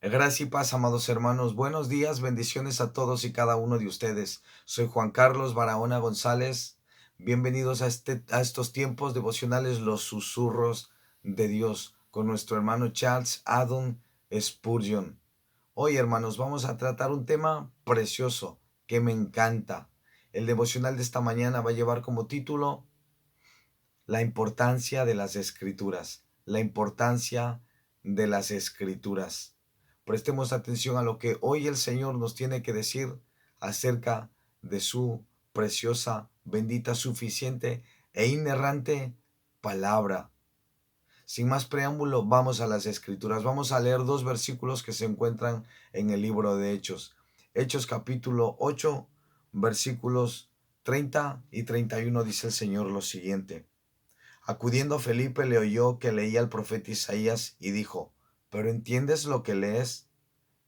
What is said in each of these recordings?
Gracia y paz, amados hermanos. Buenos días, bendiciones a todos y cada uno de ustedes. Soy Juan Carlos Barahona González. Bienvenidos a estos tiempos devocionales, los susurros de Dios, con nuestro hermano Charles Haddon Spurgeon. Hoy, hermanos, vamos a tratar un tema precioso que me encanta. El devocional de esta mañana va a llevar como título la importancia de las escrituras. La importancia de las escrituras. Prestemos atención a lo que hoy el Señor nos tiene que decir acerca de su preciosa, bendita, suficiente e inerrante palabra. Sin más preámbulo, vamos a las escrituras. Vamos a leer dos versículos que se encuentran en el libro de Hechos. Hechos capítulo 8, versículos 30 y 31 dice el Señor lo siguiente. Acudiendo Felipe le oyó que leía el profeta Isaías y dijo, ¿pero entiendes lo que lees?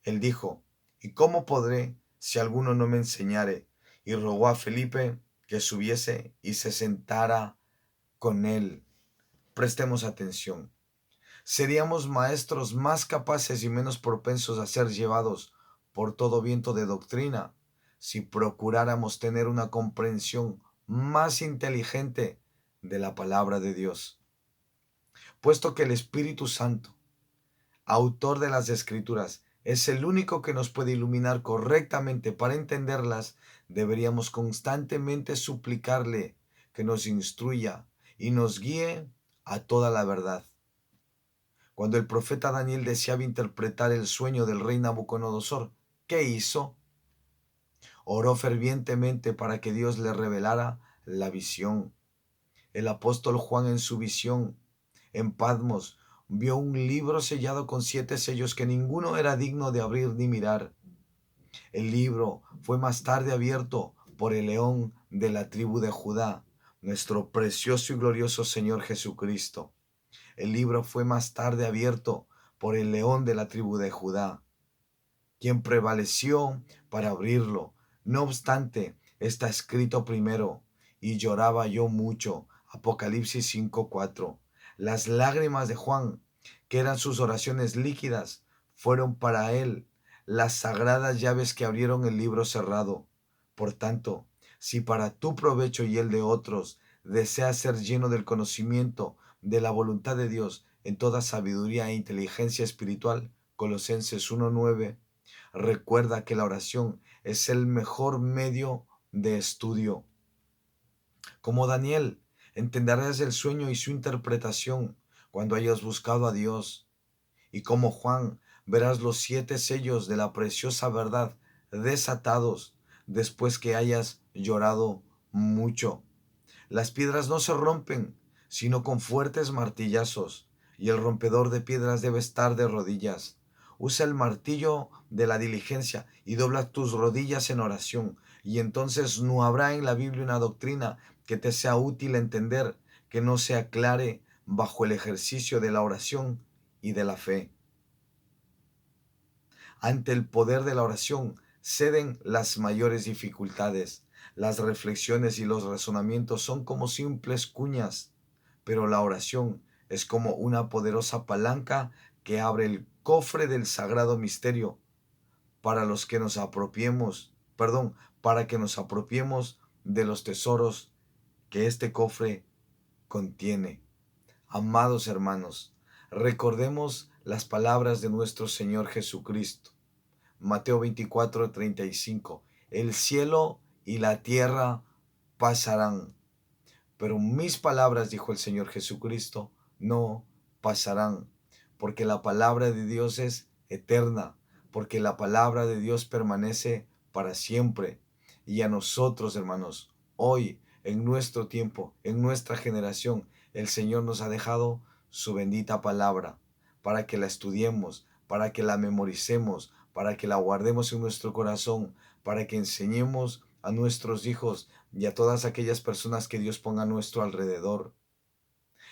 Él dijo, ¿y cómo podré si alguno no me enseñare? Y rogó a Felipe que subiese y se sentara con él. Prestemos atención. Seríamos maestros más capaces y menos propensos a ser llevados por todo viento de doctrina si procuráramos tener una comprensión más inteligente de la palabra de Dios. Puesto que el Espíritu Santo, autor de las Escrituras, es el único que nos puede iluminar correctamente para entenderlas, deberíamos constantemente suplicarle que nos instruya y nos guíe a toda la verdad. Cuando el profeta Daniel deseaba interpretar el sueño del rey Nabucodonosor, ¿qué hizo? Oró fervientemente para que Dios le revelara la visión. El apóstol Juan en su visión en Patmos vio un libro sellado con 7 sellos que ninguno era digno de abrir ni mirar. El libro fue más tarde abierto por el león de la tribu de Judá, nuestro precioso y glorioso Señor Jesucristo. El libro fue más tarde abierto por el león de la tribu de Judá, quien prevaleció para abrirlo. No obstante, está escrito primero, y lloraba yo mucho. Apocalipsis 5:4. Las lágrimas de Juan, que eran sus oraciones líquidas, fueron para él las sagradas llaves que abrieron el libro cerrado. Por tanto, si para tu provecho y el de otros deseas ser lleno del conocimiento de la voluntad de Dios en toda sabiduría e inteligencia espiritual, Colosenses 1:9, recuerda que la oración es el mejor medio de estudio. Como Daniel, entenderás el sueño y su interpretación cuando hayas buscado a Dios. Y como Juan, verás los 7 sellos de la preciosa verdad desatados después que hayas llorado mucho. Las piedras no se rompen, sino con fuertes martillazos, y el rompedor de piedras debe estar de rodillas. Usa el martillo de la diligencia y dobla tus rodillas en oración, y entonces no habrá en la Biblia una doctrina que te sea útil entender, que no se aclare bajo el ejercicio de la oración y de la fe. Ante el poder de la oración ceden las mayores dificultades. Las reflexiones y los razonamientos son como simples cuñas, pero la oración es como una poderosa palanca que abre el cofre del sagrado misterio para los que nos apropiemos, para que nos apropiemos de los tesoros que este cofre contiene. Amados hermanos, recordemos las palabras de nuestro Señor Jesucristo. Mateo 24:35. El cielo y la tierra pasarán, pero mis palabras, dijo el Señor Jesucristo, no pasarán, porque la palabra de Dios es eterna, porque la palabra de Dios permanece para siempre. Y a nosotros, hermanos, hoy, en nuestro tiempo, en nuestra generación, el Señor nos ha dejado su bendita palabra para que la estudiemos, para que la memoricemos, para que la guardemos en nuestro corazón, para que enseñemos a nuestros hijos y a todas aquellas personas que Dios ponga a nuestro alrededor.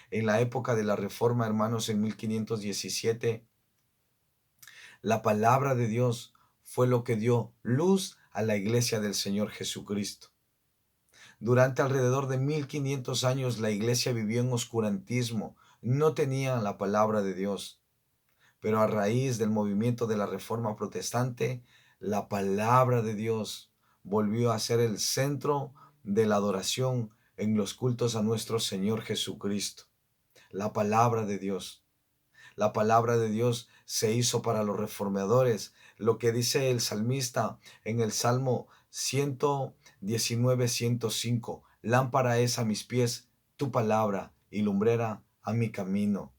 En la época de la Reforma, hermanos, en 1517, la palabra de Dios fue lo que dio luz a la iglesia del Señor Jesucristo. Durante alrededor de 1500 años la iglesia vivió en oscurantismo, no tenía la palabra de Dios. pero a raíz del movimiento de la Reforma Protestante, la palabra de Dios volvió a ser el centro de la adoración en los cultos a nuestro Señor Jesucristo. La palabra de Dios. La palabra de Dios se hizo para los reformadores. Lo que dice el salmista en el Salmo 119, 105. Lámpara es a mis pies tu palabra y lumbrera a mi camino.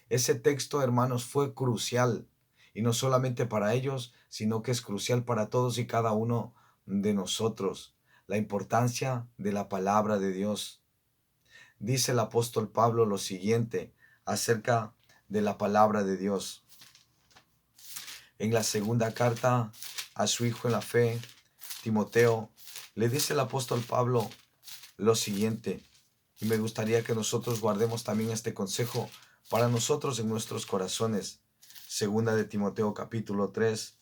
Ese texto, hermanos, fue crucial. Y no solamente para ellos, sino que es crucial para todos y cada uno de nosotros. La importancia de la palabra de Dios. Dice el apóstol Pablo lo siguiente acerca de la palabra de Dios. En la segunda carta a su hijo en la fe, Timoteo, le dice el apóstol Pablo lo siguiente, y me gustaría que nosotros guardemos también este consejo para nosotros en nuestros corazones. Segunda de Timoteo capítulo 3,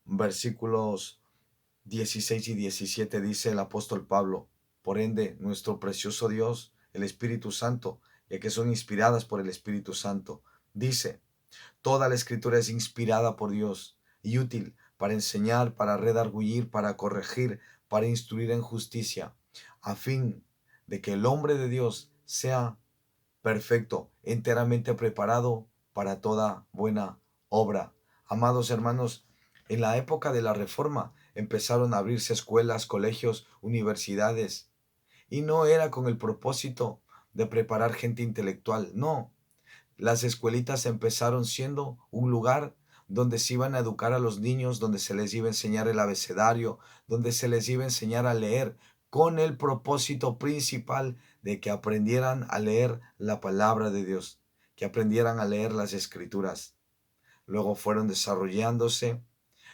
versículos 16 y 17 dice el apóstol Pablo, por ende, nuestro precioso Dios, el Espíritu Santo, ya que son inspiradas por el Espíritu Santo, dice, toda la escritura es inspirada por Dios y útil para enseñar, para redarguir, para corregir, para instruir en justicia, a fin de que el hombre de Dios sea perfecto, enteramente preparado para toda buena obra. Amados hermanos, en la época de la Reforma empezaron a abrirse escuelas, colegios, universidades, y no era con el propósito de preparar gente intelectual, no. Las escuelitas empezaron siendo un lugar donde se iban a educar a los niños, donde se les iba a enseñar el abecedario, donde se les iba a enseñar a leer, con el propósito principal de que aprendieran a leer la palabra de Dios, que aprendieran a leer las escrituras. Luego fueron desarrollándose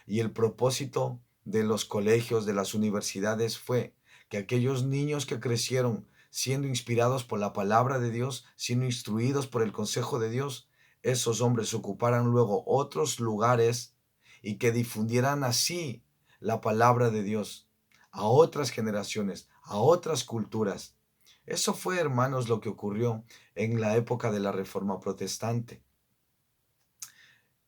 y el propósito de los colegios, de las universidades fue que aquellos niños que crecieron siendo inspirados por la palabra de Dios, siendo instruidos por el consejo de Dios, esos hombres ocuparan luego otros lugares y que difundieran así la palabra de Dios a otras generaciones, a otras culturas. Eso fue, hermanos, lo que ocurrió en la época de la Reforma Protestante.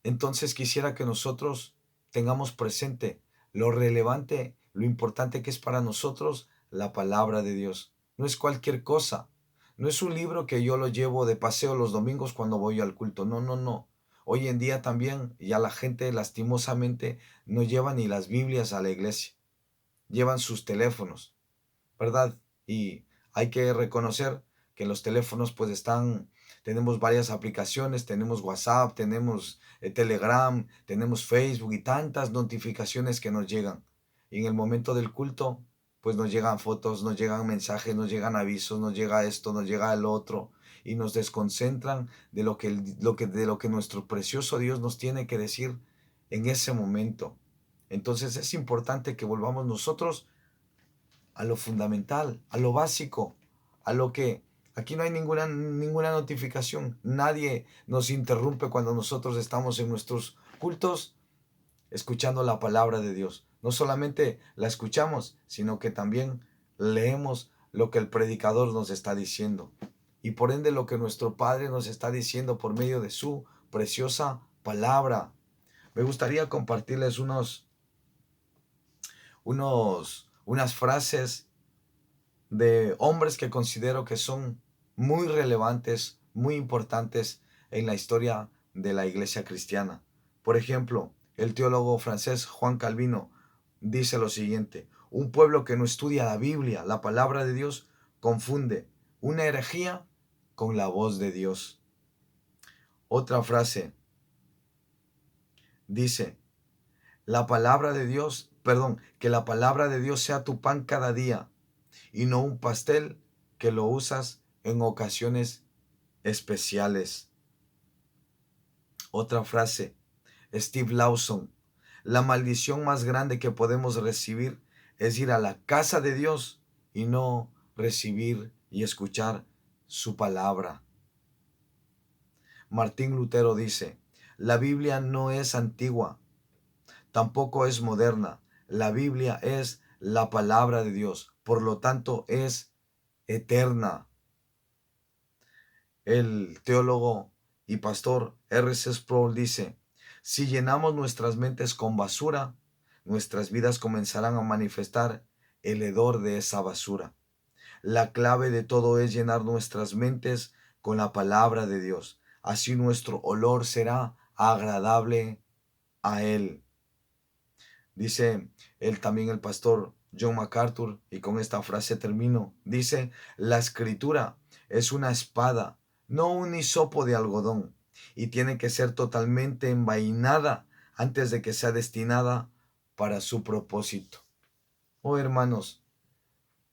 Entonces quisiera que nosotros tengamos presente lo relevante, lo importante que es para nosotros la palabra de Dios. No es cualquier cosa. No es un libro que yo lo llevo de paseo los domingos cuando voy al culto. No, no, no. Hoy en día también ya la gente lastimosamente no lleva ni las Biblias a la iglesia. Llevan sus teléfonos, ¿verdad? Y hay que reconocer que los teléfonos pues tenemos varias aplicaciones, tenemos WhatsApp, tenemos Telegram, tenemos Facebook y tantas notificaciones que nos llegan. Y en el momento del culto pues nos llegan fotos, nos llegan mensajes, nos llegan avisos, nos llega esto, nos llega el otro y nos desconcentran de lo que nuestro precioso Dios nos tiene que decir en ese momento. Entonces es importante que volvamos nosotros a lo fundamental, a lo básico, a lo que aquí no hay ninguna notificación. Nadie nos interrumpe cuando nosotros estamos en nuestros cultos escuchando la palabra de Dios. No solamente la escuchamos, sino que también leemos lo que el predicador nos está diciendo. Y por ende lo que nuestro Padre nos está diciendo por medio de su preciosa palabra. Me gustaría compartirles unas frases de hombres que considero que son muy relevantes, muy importantes en la historia de la iglesia cristiana. Por ejemplo, el teólogo francés Juan Calvino dice lo siguiente: un pueblo que no estudia la Biblia, la palabra de Dios, confunde una herejía con la voz de Dios. Otra frase dice, que la palabra de Dios sea tu pan cada día y no un pastel que lo usas en ocasiones especiales. Otra frase, Steve Lawson: la maldición más grande que podemos recibir es ir a la casa de Dios y no recibir y escuchar su palabra. Martín Lutero dice, la Biblia no es antigua, tampoco es moderna. La Biblia es la palabra de Dios, por lo tanto es eterna. El teólogo y pastor R.C. Sproul dice, Si llenamos nuestras mentes con basura, nuestras vidas comenzarán a manifestar el hedor de esa basura. La clave de todo es llenar nuestras mentes con la palabra de Dios. Así nuestro olor será agradable a Él. Dice él también, el pastor John MacArthur, y con esta frase termino. Dice, la escritura es una espada, no un hisopo de algodón, y tiene que ser totalmente envainada antes de que sea destinada para su propósito. Oh hermanos,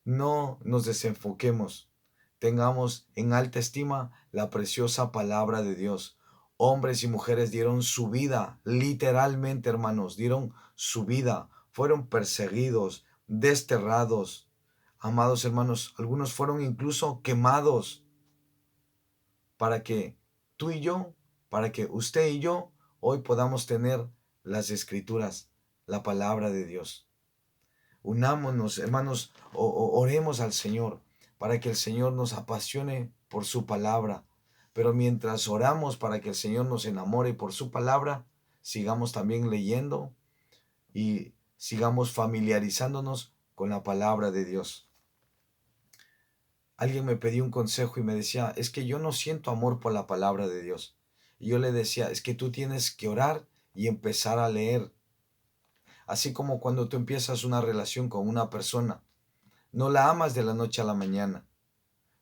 no nos desenfoquemos. Tengamos en alta estima la preciosa palabra de Dios. Hombres y mujeres dieron su vida, literalmente, hermanos, dieron su vida. Fueron perseguidos, desterrados. Amados hermanos, algunos fueron incluso quemados para que tú y yo, para que usted y yo hoy podamos tener las escrituras, la palabra de Dios. Unámonos, hermanos, oremos al Señor para que el Señor nos apasione por su palabra. Pero mientras oramos para que el Señor nos enamore por su palabra, sigamos también leyendo y sigamos familiarizándonos con la palabra de Dios. Alguien me pidió un consejo y me decía, es que yo no siento amor por la palabra de Dios. Y yo le decía, es que tú tienes que orar y empezar a leer. Así como cuando tú empiezas una relación con una persona, no la amas de la noche a la mañana,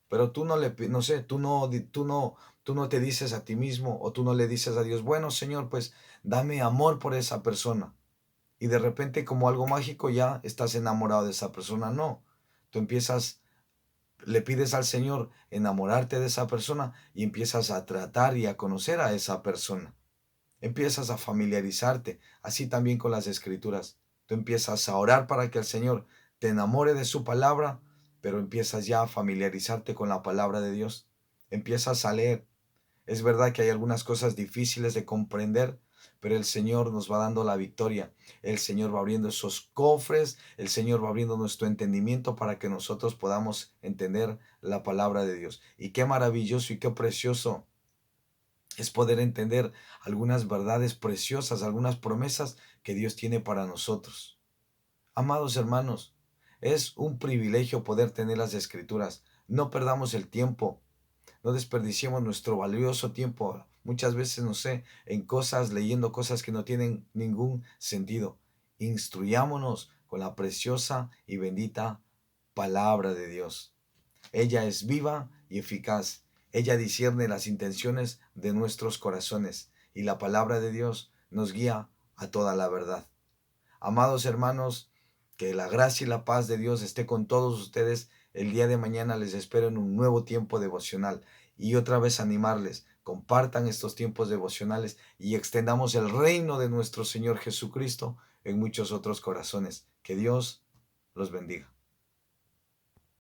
pero tú no le, no sé, tú no te dices a ti mismo o tú no le dices a Dios, bueno, Señor, pues dame amor por esa persona. Y de repente como algo mágico ya estás enamorado de esa persona. No, tú empiezas, le pides al Señor enamorarte de esa persona y empiezas a tratar y a conocer a esa persona. Empiezas a familiarizarte, así también con las escrituras. Tú empiezas a orar para que el Señor te enamore de su palabra, pero empiezas ya a familiarizarte con la palabra de Dios. Empiezas a leer. Es verdad que hay algunas cosas difíciles de comprender, pero el Señor nos va dando la victoria. El Señor va abriendo esos cofres, el Señor va abriendo nuestro entendimiento para que nosotros podamos entender la palabra de Dios. Y qué maravilloso y qué precioso es poder entender algunas verdades preciosas, algunas promesas que Dios tiene para nosotros. Amados hermanos, es un privilegio poder tener las escrituras. No perdamos el tiempo, no desperdiciemos nuestro valioso tiempo, muchas veces, no sé, en cosas, leyendo cosas que no tienen ningún sentido. Instruyámonos con la preciosa y bendita palabra de Dios. Ella es viva y eficaz. Ella discierne las intenciones de nuestros corazones y la palabra de Dios nos guía a toda la verdad. Amados hermanos, que la gracia y la paz de Dios esté con todos ustedes. El día de mañana les espero en un nuevo tiempo devocional y otra vez animarles, compartan estos tiempos devocionales y extendamos el reino de nuestro Señor Jesucristo en muchos otros corazones. Que Dios los bendiga.